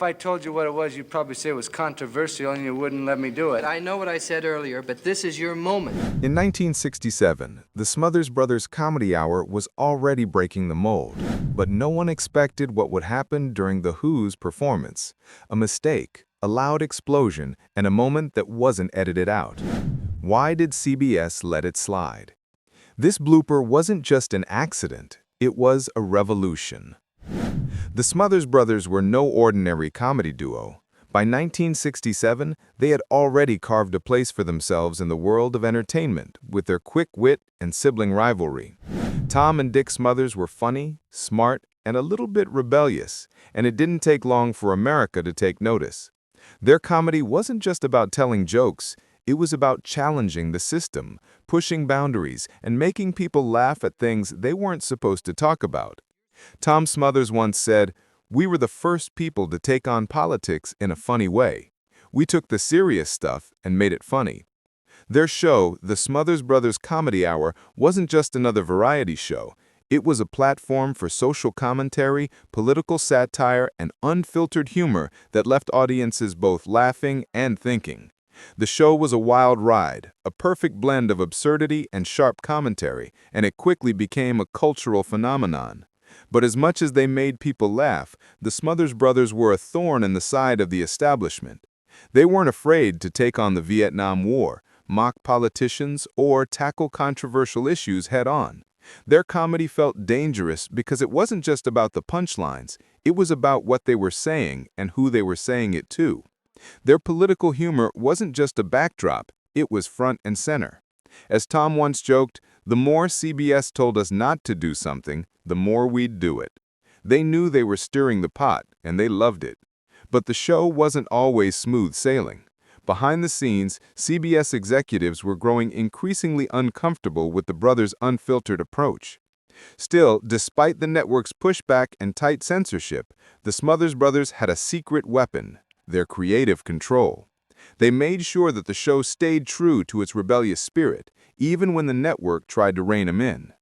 If I told you what it was, you'd probably say it was controversial and you wouldn't let me do it. I know what I said earlier, but this is your moment. In 1967, the Smothers Brothers Comedy Hour was already breaking the mold, but no one expected what would happen during The Who's performance. A mistake, a loud explosion, and a moment that wasn't edited out. Why did CBS let it slide? This blooper wasn't just an accident, it was a revolution. The Smothers Brothers were no ordinary comedy duo. By 1967, they had already carved a place for themselves in the world of entertainment with their quick wit and sibling rivalry. Tom and Dick Smothers were funny, smart, and a little bit rebellious, and it didn't take long for America to take notice. Their comedy wasn't just about telling jokes, it was about challenging the system, pushing boundaries, and making people laugh at things they weren't supposed to talk about. Tom Smothers once said, "We were the first people to take on politics in a funny way. We took the serious stuff and made it funny." Their show, the Smothers Brothers Comedy Hour, wasn't just another variety show. It was a platform for social commentary, political satire, and unfiltered humor that left audiences both laughing and thinking. The show was a wild ride, a perfect blend of absurdity and sharp commentary, and it quickly became a cultural phenomenon. But as much as they made people laugh, the Smothers Brothers were a thorn in the side of the establishment. They weren't afraid to take on the Vietnam War, mock politicians, or tackle controversial issues head-on. Their comedy felt dangerous because it wasn't just about the punchlines, it was about what they were saying and who they were saying it to. Their political humor wasn't just a backdrop, it was front and center. As Tom once joked, the more CBS told us not to do something, the more we'd do it. They knew they were stirring the pot, and they loved it. But the show wasn't always smooth sailing. Behind the scenes, CBS executives were growing increasingly uncomfortable with the brothers' unfiltered approach. Still, despite the network's pushback and tight censorship, the Smothers Brothers had a secret weapon: their creative control. They made sure that the show stayed true to its rebellious spirit, even when the network tried to rein them in.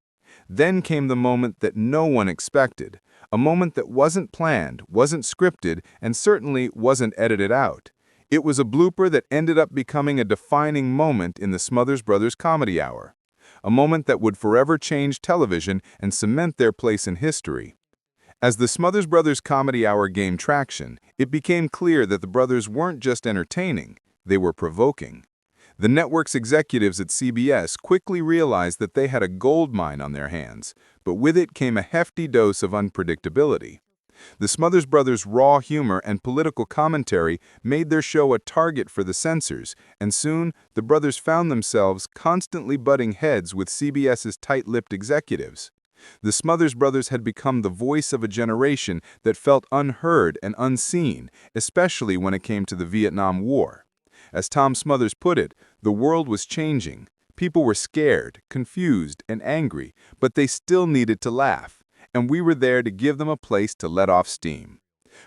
Then came the moment that no one expected, a moment that wasn't planned, wasn't scripted, and certainly wasn't edited out. It was a blooper that ended up becoming a defining moment in the Smothers Brothers Comedy Hour, a moment that would forever change television and cement their place in history. As the Smothers Brothers Comedy Hour gained traction, it became clear that the brothers weren't just entertaining, they were provoking. The network's executives at CBS quickly realized that they had a gold mine on their hands, but with it came a hefty dose of unpredictability. The Smothers Brothers' raw humor and political commentary made their show a target for the censors, and soon the brothers found themselves constantly butting heads with CBS's tight-lipped executives. The Smothers Brothers had become the voice of a generation that felt unheard and unseen, especially when it came to the Vietnam War. As Tom Smothers put it, the world was changing. People were scared, confused, and angry, but they still needed to laugh, and we were there to give them a place to let off steam.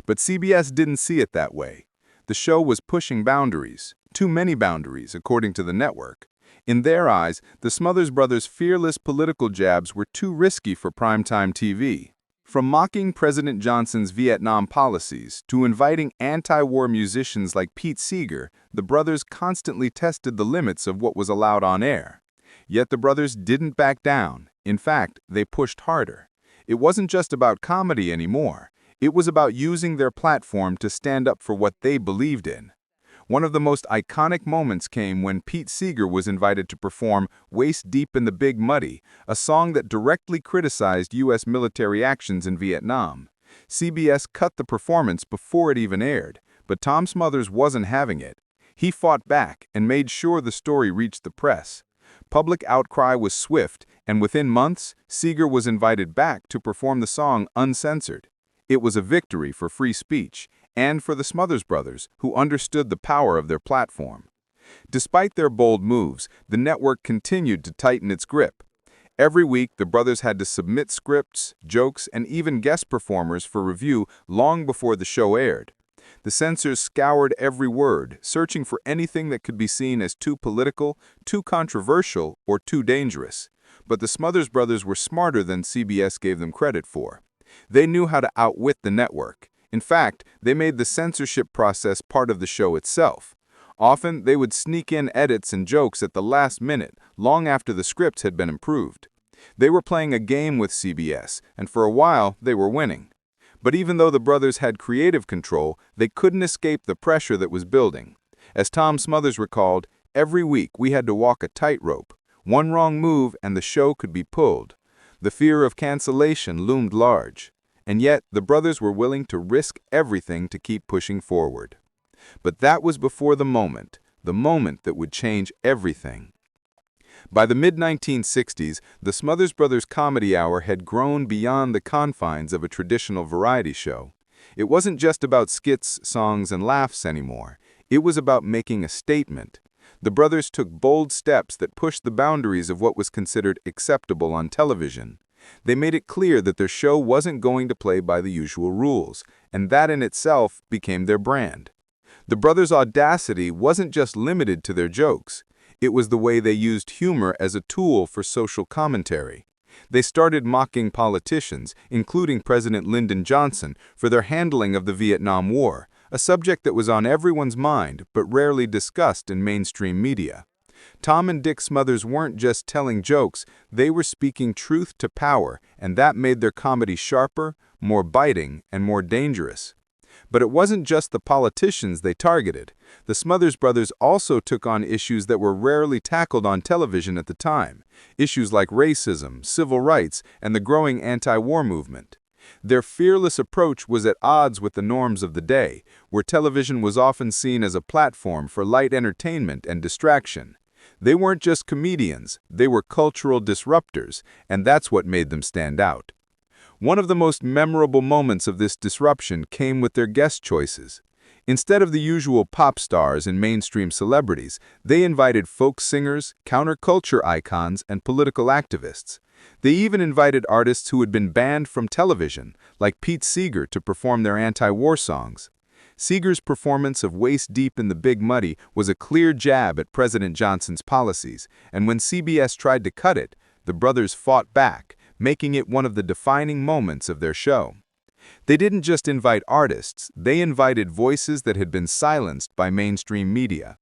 But CBS didn't see it that way. The show was pushing boundaries, too many boundaries, according to the network. In their eyes, the Smothers Brothers' fearless political jabs were too risky for primetime TV. From mocking President Johnson's Vietnam policies to inviting anti-war musicians like Pete Seeger, the brothers constantly tested the limits of what was allowed on air. Yet the brothers didn't back down. In fact, they pushed harder. It wasn't just about comedy anymore. It was about using their platform to stand up for what they believed in. One of the most iconic moments came when Pete Seeger was invited to perform "Waist Deep in the Big Muddy," a song that directly criticized U.S. military actions in Vietnam. CBS cut the performance before it even aired, but Tom Smothers wasn't having it. He fought back and made sure the story reached the press. Public outcry was swift, and within months, Seeger was invited back to perform the song uncensored. It was a victory for free speech, and for the Smothers Brothers, who understood the power of their platform. Despite their bold moves, the network continued to tighten its grip. Every week, the brothers had to submit scripts, jokes, and even guest performers for review long before the show aired. The censors scoured every word, searching for anything that could be seen as too political, too controversial, or too dangerous. But the Smothers Brothers were smarter than CBS gave them credit for. They knew how to outwit the network. In fact, they made the censorship process part of the show itself. Often, they would sneak in edits and jokes at the last minute, long after the scripts had been improved. They were playing a game with CBS, and for a while, they were winning. But even though the brothers had creative control, they couldn't escape the pressure that was building. As Tom Smothers recalled, every week we had to walk a tightrope. One wrong move and the show could be pulled. The fear of cancellation loomed large. And yet, the brothers were willing to risk everything to keep pushing forward. But that was before the moment that would change everything. By the mid-1960s, the Smothers Brothers Comedy Hour had grown beyond the confines of a traditional variety show. It wasn't just about skits, songs, and laughs anymore. It was about making a statement. The brothers took bold steps that pushed the boundaries of what was considered acceptable on television. They made it clear that their show wasn't going to play by the usual rules, and that in itself became their brand. The brothers' audacity wasn't just limited to their jokes. It was the way they used humor as a tool for social commentary. They started mocking politicians, including President Lyndon Johnson, for their handling of the Vietnam War, a subject that was on everyone's mind but rarely discussed in mainstream media. Tom and Dick Smothers weren't just telling jokes, they were speaking truth to power, and that made their comedy sharper, more biting, and more dangerous. But it wasn't just the politicians they targeted. The Smothers Brothers also took on issues that were rarely tackled on television at the time, issues like racism, civil rights, and the growing anti-war movement. Their fearless approach was at odds with the norms of the day, where television was often seen as a platform for light entertainment and distraction. They weren't just comedians, they were cultural disruptors, and that's what made them stand out. One of the most memorable moments of this disruption came with their guest choices. Instead of the usual pop stars and mainstream celebrities, they invited folk singers, counterculture icons, and political activists. They even invited artists who had been banned from television, like Pete Seeger, to perform their anti-war songs. Seeger's performance of Waist Deep in the Big Muddy was a clear jab at President Johnson's policies, and when CBS tried to cut it, the brothers fought back, making it one of the defining moments of their show. They didn't just invite artists, they invited voices that had been silenced by mainstream media.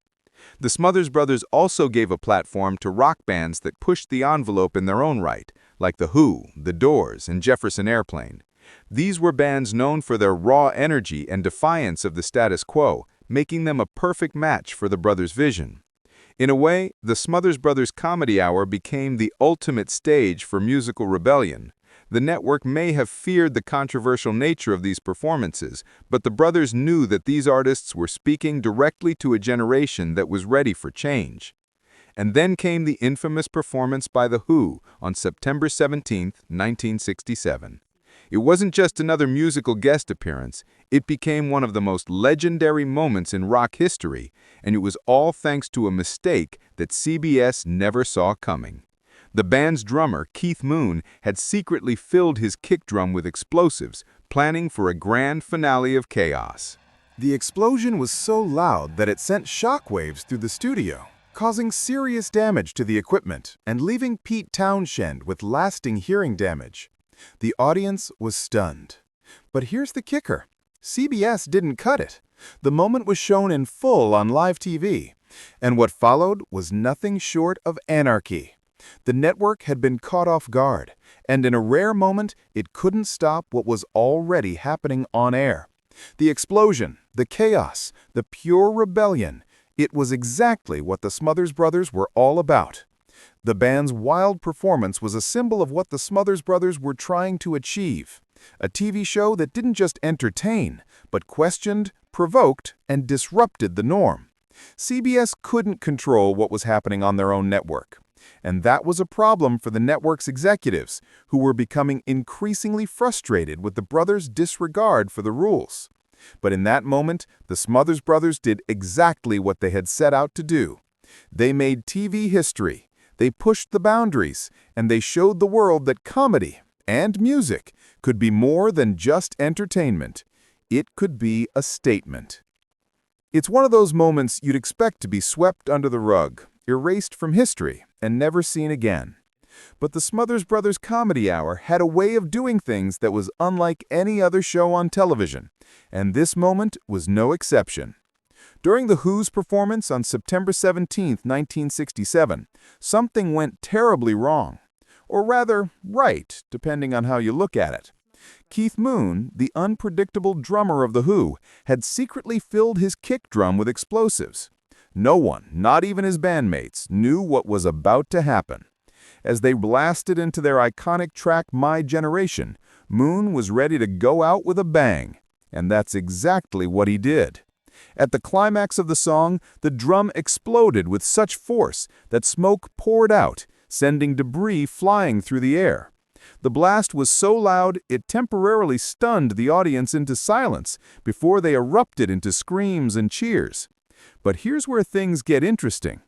The Smothers Brothers also gave a platform to rock bands that pushed the envelope in their own right, like The Who, The Doors, and Jefferson Airplane. These were bands known for their raw energy and defiance of the status quo, making them a perfect match for the brothers' vision. In a way, the Smothers Brothers Comedy Hour became the ultimate stage for musical rebellion. The network may have feared the controversial nature of these performances, but the brothers knew that these artists were speaking directly to a generation that was ready for change. And then came the infamous performance by The Who on September 17, 1967. It wasn't just another musical guest appearance, it became one of the most legendary moments in rock history, and it was all thanks to a mistake that CBS never saw coming. The band's drummer, Keith Moon, had secretly filled his kick drum with explosives, planning for a grand finale of chaos. The explosion was so loud that it sent shockwaves through the studio, causing serious damage to the equipment and leaving Pete Townshend with lasting hearing damage. The audience was stunned. But here's the kicker. CBS didn't cut it. The moment was shown in full on live TV, and what followed was nothing short of anarchy. The network had been caught off guard, and in a rare moment, it couldn't stop what was already happening on air. The explosion, the chaos, the pure rebellion, it was exactly what the Smothers Brothers were all about. The band's wild performance was a symbol of what the Smothers Brothers were trying to achieve. A TV show that didn't just entertain, but questioned, provoked, and disrupted the norm. CBS couldn't control what was happening on their own network. And that was a problem for the network's executives, who were becoming increasingly frustrated with the brothers' disregard for the rules. But in that moment, the Smothers Brothers did exactly what they had set out to do. They made TV history. They pushed the boundaries, and they showed the world that comedy and music could be more than just entertainment. It could be a statement. It's one of those moments you'd expect to be swept under the rug, erased from history, and never seen again. But the Smothers Brothers Comedy Hour had a way of doing things that was unlike any other show on television, and this moment was no exception. During The Who's performance on September 17, 1967, something went terribly wrong. Or rather, right, depending on how you look at it. Keith Moon, the unpredictable drummer of The Who, had secretly filled his kick drum with explosives. No one, not even his bandmates, knew what was about to happen. As they blasted into their iconic track My Generation, Moon was ready to go out with a bang. And that's exactly what he did. At the climax of the song, the drum exploded with such force that smoke poured out, sending debris flying through the air. The blast was so loud it temporarily stunned the audience into silence before they erupted into screams and cheers. But here's where things get interesting.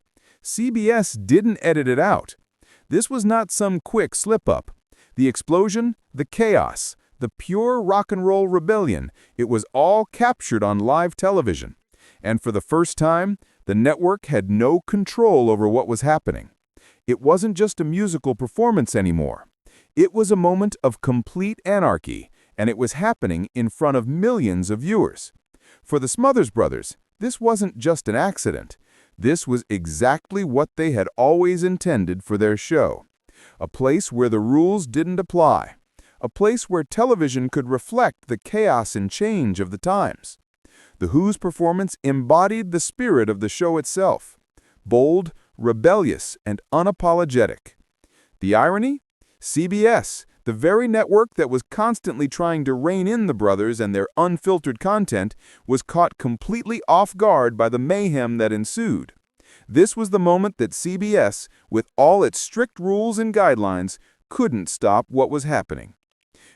CBS didn't edit it out. This was not some quick slip-up. The explosion, the chaos, the pure rock and roll rebellion, it was all captured on live television. And for the first time, the network had no control over what was happening. It wasn't just a musical performance anymore. It was a moment of complete anarchy, and it was happening in front of millions of viewers. For the Smothers Brothers, this wasn't just an accident. This was exactly what they had always intended for their show. A place where the rules didn't apply. A place where television could reflect the chaos and change of the times. The Who's performance embodied the spirit of the show itself. Bold, rebellious, and unapologetic. The irony? CBS, the very network that was constantly trying to rein in the brothers and their unfiltered content, was caught completely off guard by the mayhem that ensued. This was the moment that CBS, with all its strict rules and guidelines, couldn't stop what was happening.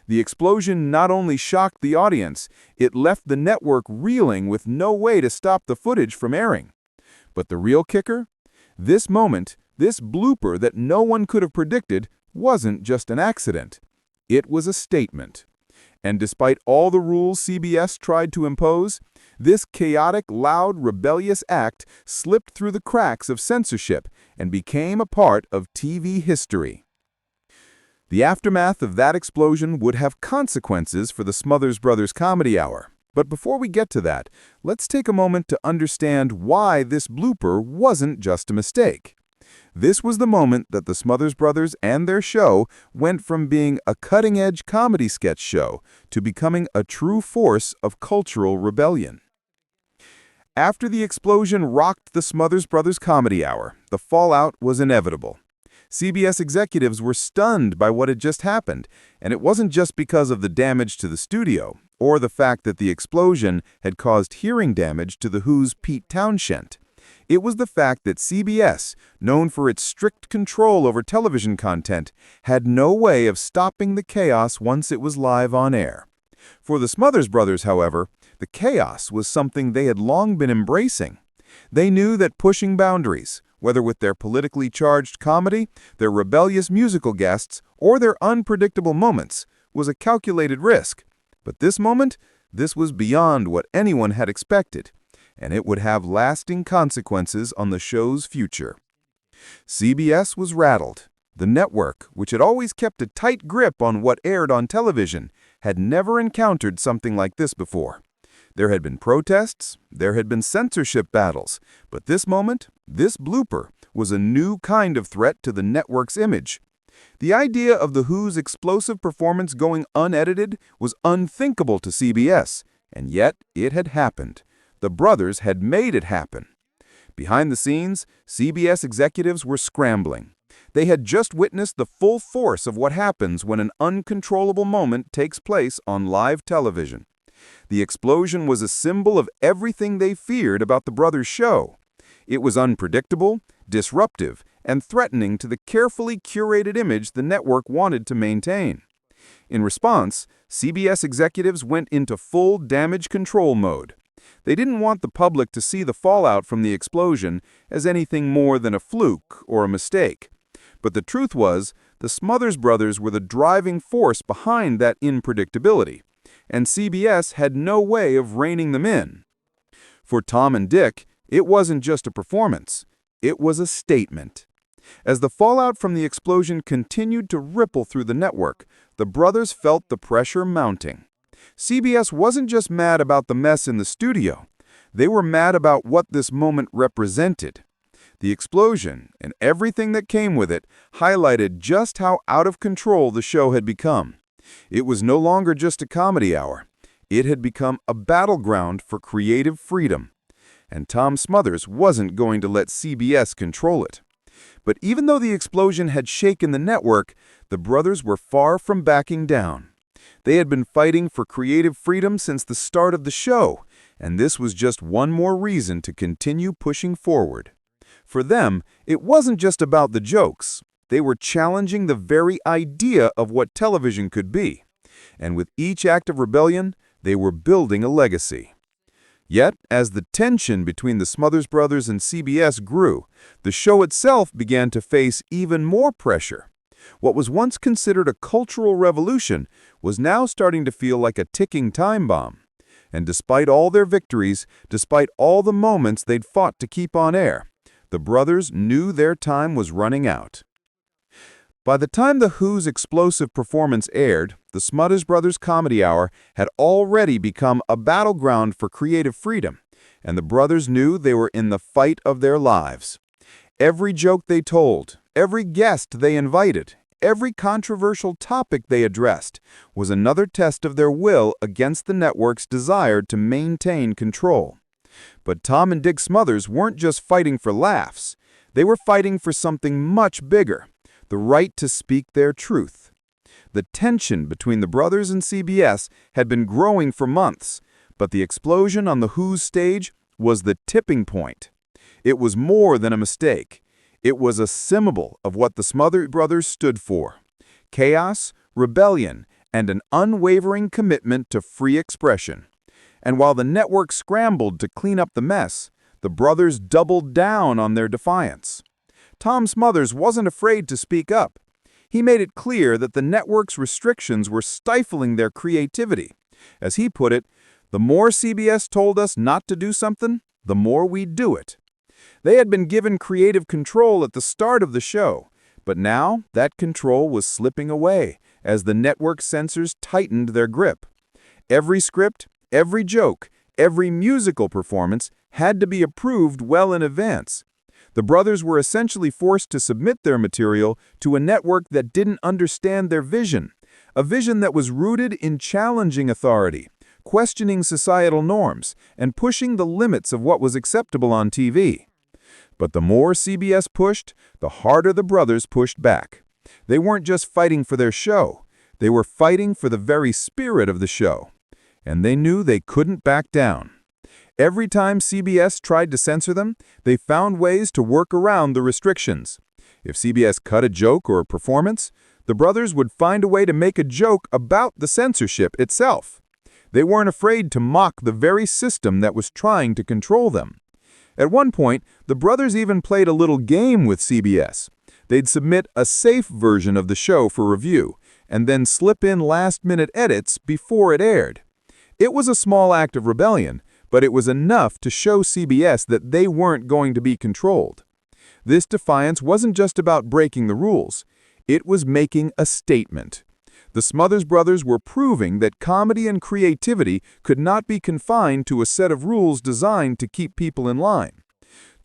The explosion not only shocked the audience, it left the network reeling with no way to stop the footage from airing. But the real kicker? This moment, this blooper that no one could have predicted, wasn't just an accident. It was a statement. And despite all the rules CBS tried to impose, this chaotic, loud, rebellious act slipped through the cracks of censorship and became a part of TV history. The aftermath of that explosion would have consequences for the Smothers Brothers Comedy Hour. But before we get to that, let's take a moment to understand why this blooper wasn't just a mistake. This was the moment that the Smothers Brothers and their show went from being a cutting-edge comedy sketch show to becoming a true force of cultural rebellion. After the explosion rocked the Smothers Brothers Comedy Hour, the fallout was inevitable. CBS executives were stunned by what had just happened, and it wasn't just because of the damage to the studio, or the fact that the explosion had caused hearing damage to The Who's Pete Townshend. It was the fact that CBS, known for its strict control over television content, had no way of stopping the chaos once it was live on air. For the Smothers Brothers, however, the chaos was something they had long been embracing. They knew that pushing boundaries, whether with their politically charged comedy, their rebellious musical guests, or their unpredictable moments, was a calculated risk. But this moment, this was beyond what anyone had expected, and it would have lasting consequences on the show's future. CBS was rattled. The network, which had always kept a tight grip on what aired on television, had never encountered something like this before. There had been protests, there had been censorship battles, but this moment, this blooper, was a new kind of threat to the network's image. The idea of The Who's explosive performance going unedited was unthinkable to CBS, and yet it had happened. The brothers had made it happen. Behind the scenes, CBS executives were scrambling. They had just witnessed the full force of what happens when an uncontrollable moment takes place on live television. The explosion was a symbol of everything they feared about the brothers' show. It was unpredictable, disruptive, and threatening to the carefully curated image the network wanted to maintain. In response, CBS executives went into full damage control mode. They didn't want the public to see the fallout from the explosion as anything more than a fluke or a mistake. But the truth was, the Smothers Brothers were the driving force behind that unpredictability, and CBS had no way of reining them in. For Tom and Dick, it wasn't just a performance. It was a statement. As the fallout from the explosion continued to ripple through the network, the brothers felt the pressure mounting. CBS wasn't just mad about the mess in the studio. They were mad about what this moment represented. The explosion, and everything that came with it, highlighted just how out of control the show had become. It was no longer just a comedy hour. It had become a battleground for creative freedom. And Tom Smothers wasn't going to let CBS control it. But even though the explosion had shaken the network, the brothers were far from backing down. They had been fighting for creative freedom since the start of the show, and this was just one more reason to continue pushing forward. For them, it wasn't just about the jokes. They were challenging the very idea of what television could be. And with each act of rebellion, they were building a legacy. Yet, as the tension between the Smothers Brothers and CBS grew, the show itself began to face even more pressure. What was once considered a cultural revolution was now starting to feel like a ticking time bomb. And despite all their victories, despite all the moments they'd fought to keep on air, the brothers knew their time was running out. By the time The Who's explosive performance aired, the Smothers Brothers Comedy Hour had already become a battleground for creative freedom, and the brothers knew they were in the fight of their lives. Every joke they told, every guest they invited, every controversial topic they addressed was another test of their will against the network's desire to maintain control. But Tom and Dick Smothers weren't just fighting for laughs. They were fighting for something much bigger: the right to speak their truth. The tension between the brothers and CBS had been growing for months, but the explosion on The Who's stage was the tipping point. It was more than a mistake. It was a symbol of what the Smothers Brothers stood for: chaos, rebellion, and an unwavering commitment to free expression. And while the network scrambled to clean up the mess, the brothers doubled down on their defiance. Tom Smothers wasn't afraid to speak up. He made it clear that the network's restrictions were stifling their creativity. As he put it, the more CBS told us not to do something, the more we'd do it. They had been given creative control at the start of the show, but now that control was slipping away as the network censors tightened their grip. Every script, every joke, every musical performance had to be approved well in advance. The brothers were essentially forced to submit their material to a network that didn't understand their vision, a vision that was rooted in challenging authority, questioning societal norms, and pushing the limits of what was acceptable on TV. But the more CBS pushed, the harder the brothers pushed back. They weren't just fighting for their show. They were fighting for the very spirit of the show. And they knew they couldn't back down. Every time CBS tried to censor them, they found ways to work around the restrictions. If CBS cut a joke or a performance, the brothers would find a way to make a joke about the censorship itself. They weren't afraid to mock the very system that was trying to control them. At one point, the brothers even played a little game with CBS. They'd submit a safe version of the show for review, and then slip in last-minute edits before it aired. It was a small act of rebellion, but it was enough to show CBS that they weren't going to be controlled. This defiance wasn't just about breaking the rules. It was making a statement. The Smothers Brothers were proving that comedy and creativity could not be confined to a set of rules designed to keep people in line.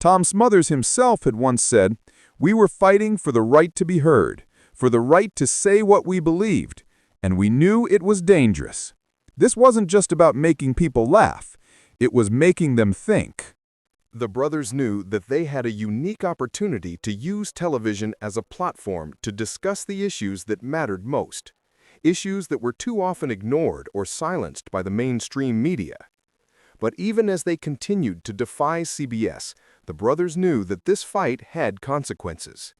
Tom Smothers himself had once said, "We were fighting for the right to be heard, for the right to say what we believed, and we knew it was dangerous." This wasn't just about making people laugh. It was making them think. The brothers knew that they had a unique opportunity to use television as a platform to discuss the issues that mattered most, issues that were too often ignored or silenced by the mainstream media. But even as they continued to defy CBS, the brothers knew that this fight had consequences.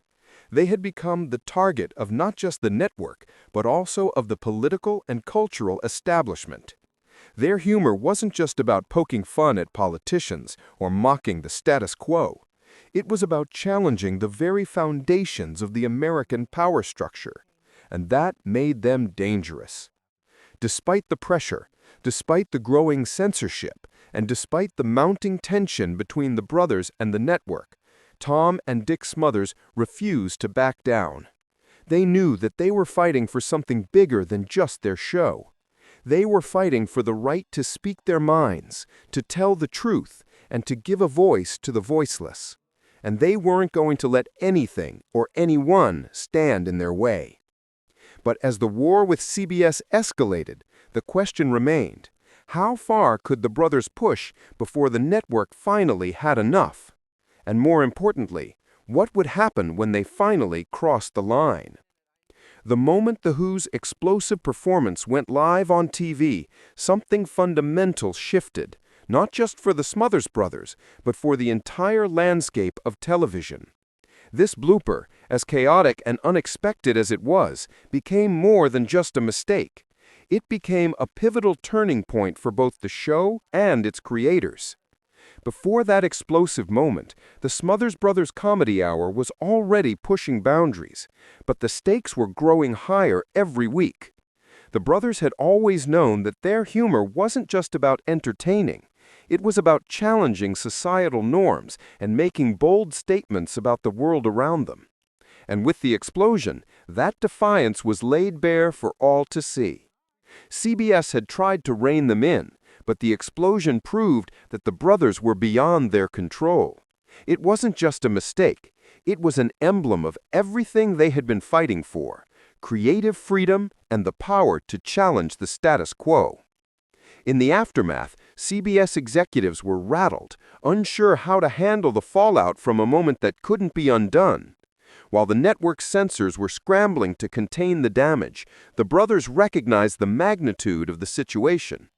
They had become the target of not just the network, but also of the political and cultural establishment. Their humor wasn't just about poking fun at politicians or mocking the status quo. It was about challenging the very foundations of the American power structure, and that made them dangerous. Despite the pressure, despite the growing censorship, and despite the mounting tension between the brothers and the network, Tom and Dick Smothers refused to back down. They knew that they were fighting for something bigger than just their show. They were fighting for the right to speak their minds, to tell the truth, and to give a voice to the voiceless. And they weren't going to let anything or anyone stand in their way. But as the war with CBS escalated, the question remained, how far could the brothers push before the network finally had enough? And more importantly, what would happen when they finally crossed the line? The moment The Who's explosive performance went live on TV, something fundamental shifted, not just for the Smothers Brothers, but for the entire landscape of television. This blooper, as chaotic and unexpected as it was, became more than just a mistake. It became a pivotal turning point for both the show and its creators. Before that explosive moment, the Smothers Brothers Comedy Hour was already pushing boundaries, but the stakes were growing higher every week. The brothers had always known that their humor wasn't just about entertaining. It was about challenging societal norms and making bold statements about the world around them. And with the explosion, that defiance was laid bare for all to see. CBS had tried to rein them in, but the explosion proved that the brothers were beyond their control. It wasn't just a mistake. It was an emblem of everything they had been fighting for: creative freedom and the power to challenge the status quo. In the aftermath, CBS executives were rattled, unsure how to handle the fallout from a moment that couldn't be undone. While the network's censors were scrambling to contain the damage, the brothers recognized the magnitude of the situation.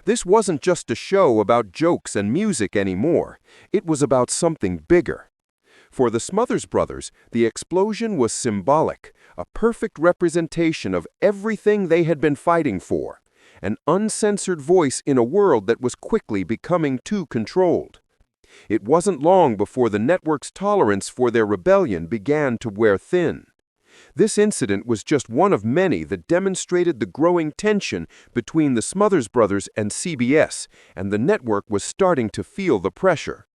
This wasn't just a show about jokes and music anymore. It was about something bigger. For the Smothers Brothers, the explosion was symbolic, a perfect representation of everything they had been fighting for: an uncensored voice in a world that was quickly becoming too controlled. It wasn't long before the network's tolerance for their rebellion began to wear thin. This incident was just one of many that demonstrated the growing tension between the Smothers Brothers and CBS, and the network was starting to feel the pressure.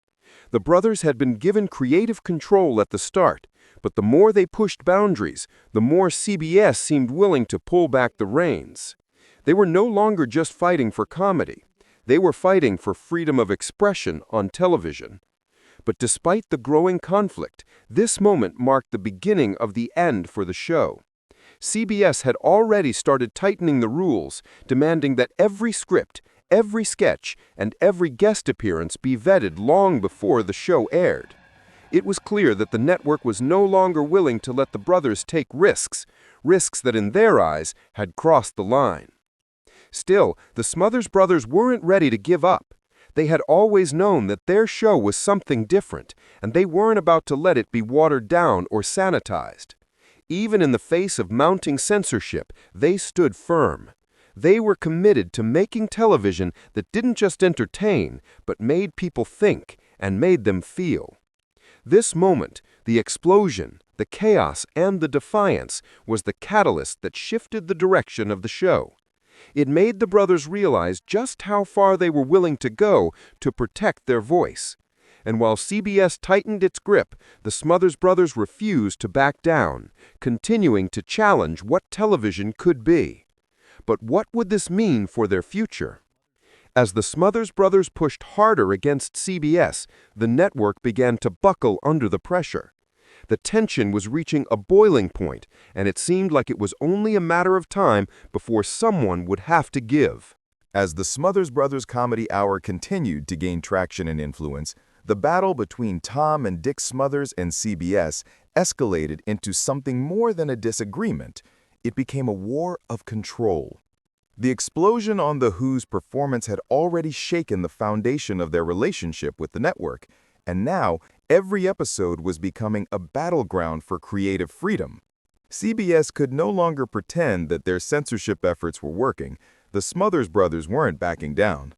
The brothers had been given creative control at the start, but the more they pushed boundaries, the more CBS seemed willing to pull back the reins. They were no longer just fighting for comedy. They were fighting for freedom of expression on television. But despite the growing conflict, this moment marked the beginning of the end for the show. CBS had already started tightening the rules, demanding that every script, every sketch, and every guest appearance be vetted long before the show aired. It was clear that the network was no longer willing to let the brothers take risks that in their eyes had crossed the line. Still, the Smothers Brothers weren't ready to give up. They had always known that their show was something different, and they weren't about to let it be watered down or sanitized. Even in the face of mounting censorship, they stood firm. They were committed to making television that didn't just entertain, but made people think and made them feel. This moment, the explosion, the chaos, and the defiance, was the catalyst that shifted the direction of the show. It made the brothers realize just how far they were willing to go to protect their voice. And while CBS tightened its grip, the Smothers Brothers refused to back down, continuing to challenge what television could be. But what would this mean for their future? As the Smothers Brothers pushed harder against CBS, the network began to buckle under the pressure. The tension was reaching a boiling point, and it seemed like it was only a matter of time before someone would have to give. As the Smothers Brothers Comedy Hour continued to gain traction and influence, the battle between Tom and Dick Smothers and CBS escalated into something more than a disagreement. It became a war of control. The explosion on The Who's performance had already shaken the foundation of their relationship with the network, and now every episode was becoming a battleground for creative freedom. CBS could no longer pretend that their censorship efforts were working. The Smothers Brothers weren't backing down.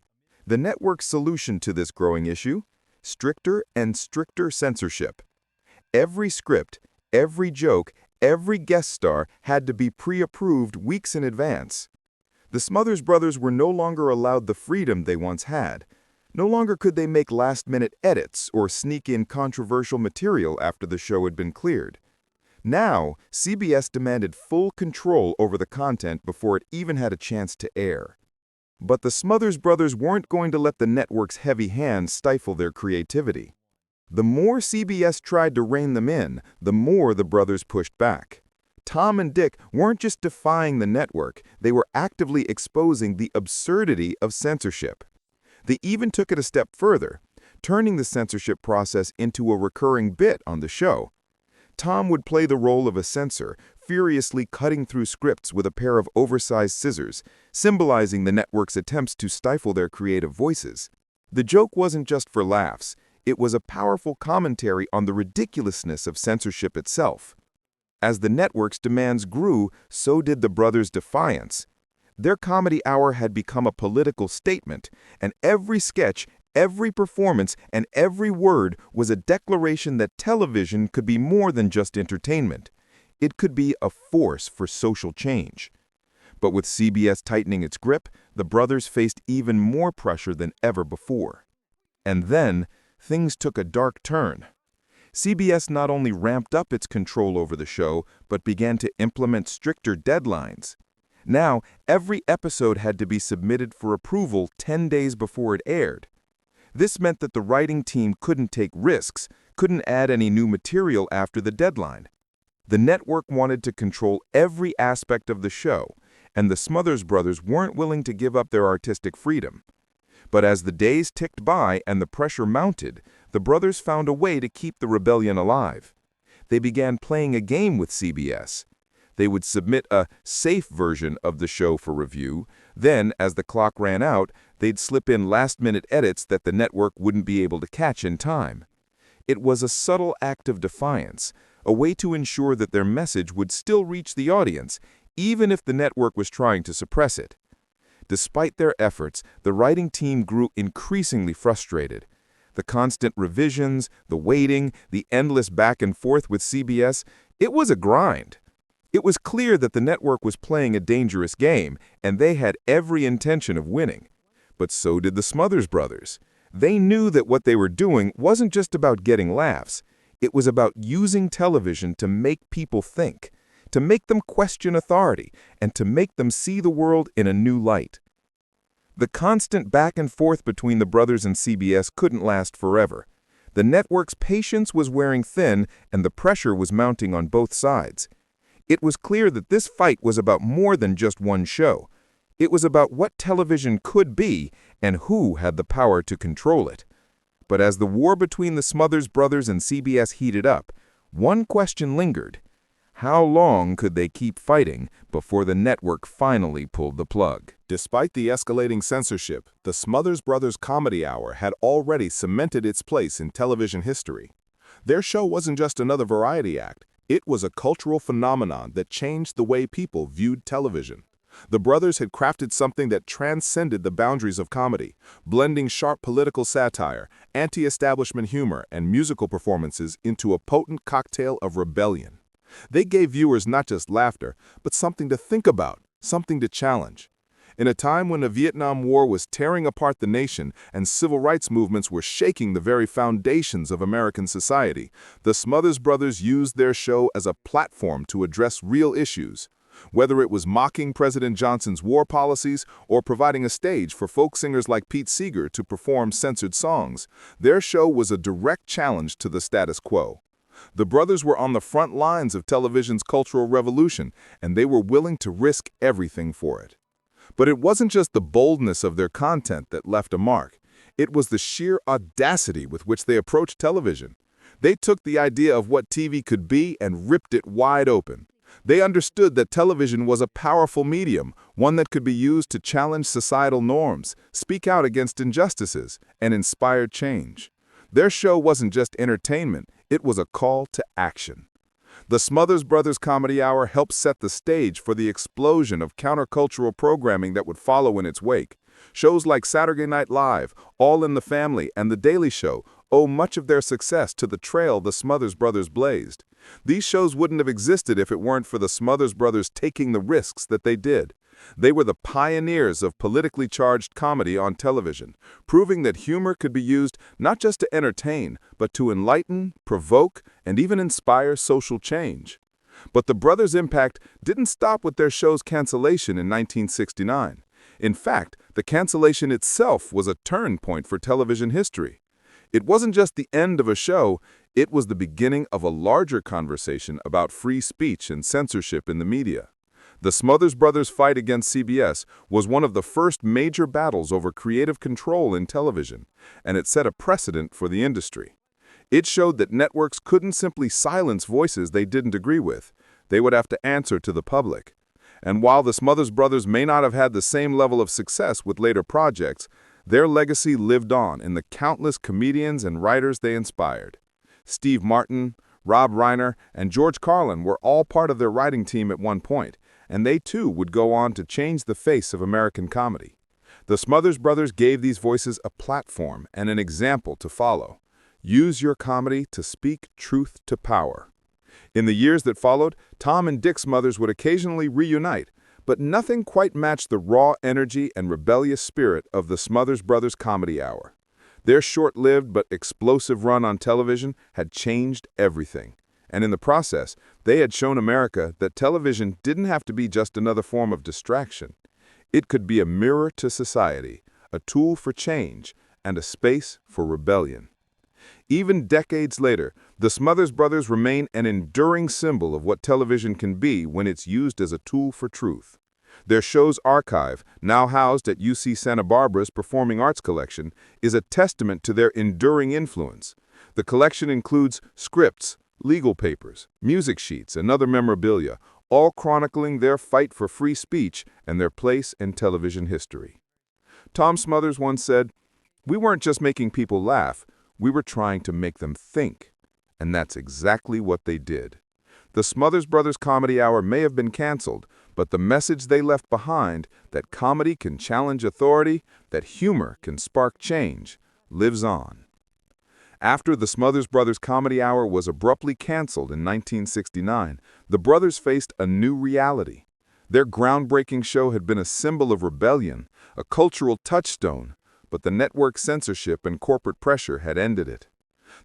The network's solution to this growing issue? Stricter and stricter censorship. Every script, every joke, every guest star had to be pre-approved weeks in advance. The Smothers Brothers were no longer allowed the freedom they once had. No longer could they make last-minute edits or sneak in controversial material after the show had been cleared. Now, CBS demanded full control over the content before it even had a chance to air. But the Smothers Brothers weren't going to let the network's heavy hands stifle their creativity. The more CBS tried to rein them in, the more the brothers pushed back. Tom and Dick weren't just defying the network, they were actively exposing the absurdity of censorship. They even took it a step further, turning the censorship process into a recurring bit on the show. Tom would play the role of a censor, furiously cutting through scripts with a pair of oversized scissors, symbolizing the network's attempts to stifle their creative voices. The joke wasn't just for laughs, it was a powerful commentary on the ridiculousness of censorship itself. As the network's demands grew, so did the brothers' defiance. Their comedy hour had become a political statement, and every sketch, every performance, and every word was a declaration that television could be more than just entertainment. It could be a force for social change. But with CBS tightening its grip, the brothers faced even more pressure than ever before. And then, things took a dark turn. CBS not only ramped up its control over the show, but began to implement stricter deadlines. Now, every episode had to be submitted for approval 10 days before it aired. This meant that the writing team couldn't take risks, couldn't add any new material after the deadline. The network wanted to control every aspect of the show, and the Smothers Brothers weren't willing to give up their artistic freedom. But as the days ticked by and the pressure mounted, the brothers found a way to keep the rebellion alive. They began playing a game with CBS. They would submit a safe version of the show for review. Then, as the clock ran out, they'd slip in last-minute edits that the network wouldn't be able to catch in time. It was a subtle act of defiance, a way to ensure that their message would still reach the audience, even if the network was trying to suppress it. Despite their efforts, the writing team grew increasingly frustrated. The constant revisions, the waiting, the endless back and forth with CBS, it was a grind. It was clear that the network was playing a dangerous game, and they had every intention of winning. But so did the Smothers Brothers. They knew that what they were doing wasn't just about getting laughs. It was about using television to make people think, to make them question authority, and to make them see the world in a new light. The constant back and forth between the brothers and CBS couldn't last forever. The network's patience was wearing thin, and the pressure was mounting on both sides. It was clear that this fight was about more than just one show. It was about what television could be and who had the power to control it. But as the war between the Smothers Brothers and CBS heated up, one question lingered. How long could they keep fighting before the network finally pulled the plug? Despite the escalating censorship, the Smothers Brothers Comedy Hour had already cemented its place in television history. Their show wasn't just another variety act. It was a cultural phenomenon that changed the way people viewed television. The brothers had crafted something that transcended the boundaries of comedy, blending sharp political satire, anti-establishment humor, and musical performances into a potent cocktail of rebellion. They gave viewers not just laughter, but something to think about, something to challenge. In a time when the Vietnam War was tearing apart the nation and civil rights movements were shaking the very foundations of American society, the Smothers Brothers used their show as a platform to address real issues. Whether it was mocking President Johnson's war policies or providing a stage for folk singers like Pete Seeger to perform censored songs, their show was a direct challenge to the status quo. The brothers were on the front lines of television's cultural revolution, and they were willing to risk everything for it. But it wasn't just the boldness of their content that left a mark. It was the sheer audacity with which they approached television. They took the idea of what TV could be and ripped it wide open. They understood that television was a powerful medium, one that could be used to challenge societal norms, speak out against injustices, and inspire change. Their show wasn't just entertainment, it was a call to action. The Smothers Brothers Comedy Hour helped set the stage for the explosion of countercultural programming that would follow in its wake. Shows like Saturday Night Live, All in the Family, and The Daily Show owe much of their success to the trail the Smothers Brothers blazed. These shows wouldn't have existed if it weren't for the Smothers Brothers taking the risks that they did. They were the pioneers of politically charged comedy on television, proving that humor could be used not just to entertain, but to enlighten, provoke, and even inspire social change. But the brothers' impact didn't stop with their show's cancellation in 1969. In fact, the cancellation itself was a turn point for television history. It wasn't just the end of a show, it was the beginning of a larger conversation about free speech and censorship in the media. The Smothers Brothers' fight against CBS was one of the first major battles over creative control in television, and it set a precedent for the industry. It showed that networks couldn't simply silence voices they didn't agree with. They would have to answer to the public. And while the Smothers Brothers may not have had the same level of success with later projects, their legacy lived on in the countless comedians and writers they inspired. Steve Martin, Rob Reiner, and George Carlin were all part of their writing team at one point, and they too would go on to change the face of American comedy. The Smothers Brothers gave these voices a platform and an example to follow. Use your comedy to speak truth to power. In the years that followed, Tom and Dick Smothers would occasionally reunite, but nothing quite matched the raw energy and rebellious spirit of the Smothers Brothers Comedy Hour. Their short-lived but explosive run on television had changed everything. And in the process, they had shown America that television didn't have to be just another form of distraction. It could be a mirror to society, a tool for change, and a space for rebellion. Even decades later, the Smothers Brothers remain an enduring symbol of what television can be when it's used as a tool for truth. Their show's archive, now housed at UC Santa Barbara's Performing Arts Collection, is a testament to their enduring influence. The collection includes scripts, legal papers, music sheets, and other memorabilia, all chronicling their fight for free speech and their place in television history. Tom Smothers once said, "We weren't just making people laugh, we were trying to make them think." And that's exactly what they did. The Smothers Brothers Comedy Hour may have been canceled, but the message they left behind, that comedy can challenge authority, that humor can spark change, lives on. After the Smothers Brothers Comedy Hour was abruptly canceled in 1969, the brothers faced a new reality. Their groundbreaking show had been a symbol of rebellion, a cultural touchstone, but the network censorship and corporate pressure had ended it.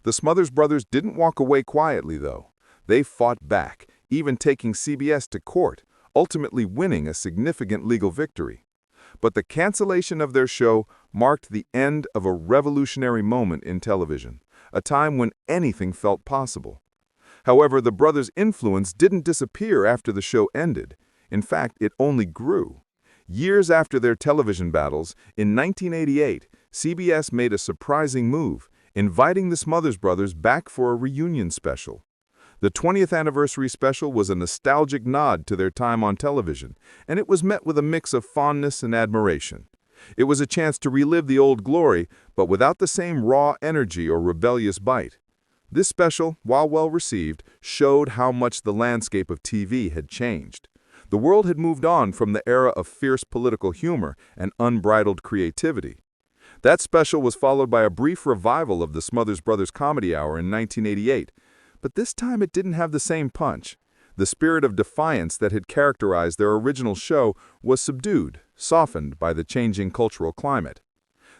The Smothers Brothers didn't walk away quietly, though. They fought back, even taking CBS to court, ultimately winning a significant legal victory. But the cancellation of their show marked the end of a revolutionary moment in television, a time when anything felt possible. However, the brothers' influence didn't disappear after the show ended. In fact, it only grew. Years after their television battles, in 1988, CBS made a surprising move, inviting the Smothers Brothers back for a reunion special. The 20th anniversary special was a nostalgic nod to their time on television, and it was met with a mix of fondness and admiration. It was a chance to relive the old glory, but without the same raw energy or rebellious bite. This special, while well received, showed how much the landscape of TV had changed. The world had moved on from the era of fierce political humor and unbridled creativity. That special was followed by a brief revival of the Smothers Brothers Comedy Hour in 1988, but this time it didn't have the same punch. The spirit of defiance that had characterized their original show was subdued, softened by the changing cultural climate.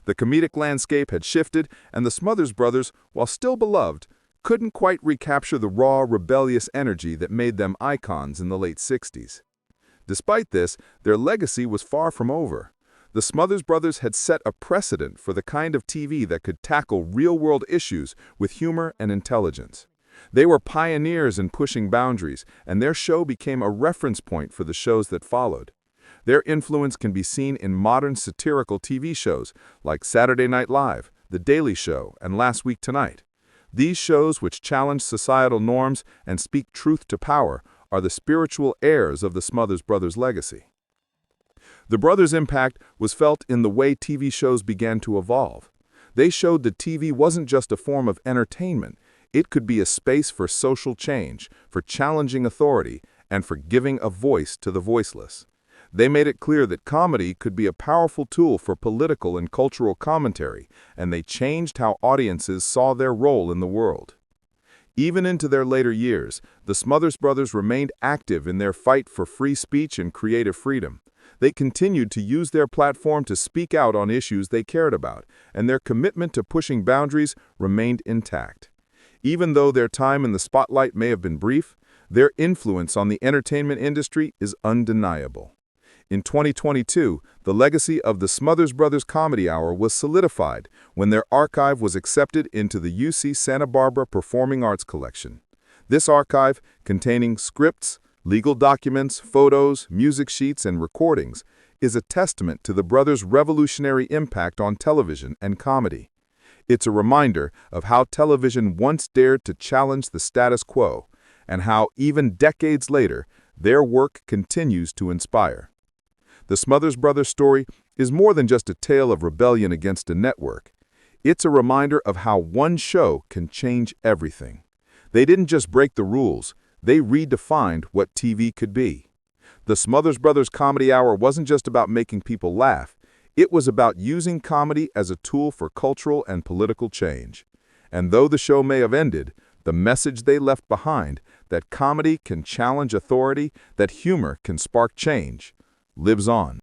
The comedic landscape had shifted, and the Smothers Brothers, while still beloved, couldn't quite recapture the raw, rebellious energy that made them icons in the late 60s. Despite this, their legacy was far from over. The Smothers Brothers had set a precedent for the kind of TV that could tackle real-world issues with humor and intelligence. They were pioneers in pushing boundaries, and their show became a reference point for the shows that followed. Their influence can be seen in modern satirical TV shows like Saturday Night Live, The Daily Show, and Last Week Tonight. These shows, which challenge societal norms and speak truth to power, are the spiritual heirs of the Smothers Brothers' legacy. The brothers' impact was felt in the way TV shows began to evolve. They showed that TV wasn't just a form of entertainment. It could be a space for social change, for challenging authority, and for giving a voice to the voiceless. They made it clear that comedy could be a powerful tool for political and cultural commentary, and they changed how audiences saw their role in the world. Even into their later years, the Smothers Brothers remained active in their fight for free speech and creative freedom. They continued to use their platform to speak out on issues they cared about, and their commitment to pushing boundaries remained intact. Even though their time in the spotlight may have been brief, their influence on the entertainment industry is undeniable. In 2022, the legacy of the Smothers Brothers Comedy Hour was solidified when their archive was accepted into the UC Santa Barbara Performing Arts Collection. This archive, containing scripts, legal documents, photos, music sheets, and recordings, is a testament to the brothers' revolutionary impact on television and comedy. It's a reminder of how television once dared to challenge the status quo, and how, even decades later, their work continues to inspire. The Smothers Brothers story is more than just a tale of rebellion against a network. It's a reminder of how one show can change everything. They didn't just break the rules, they redefined what TV could be. The Smothers Brothers Comedy Hour wasn't just about making people laugh, it was about using comedy as a tool for cultural and political change. And though the show may have ended, the message they left behind, that comedy can challenge authority, that humor can spark change, lives on.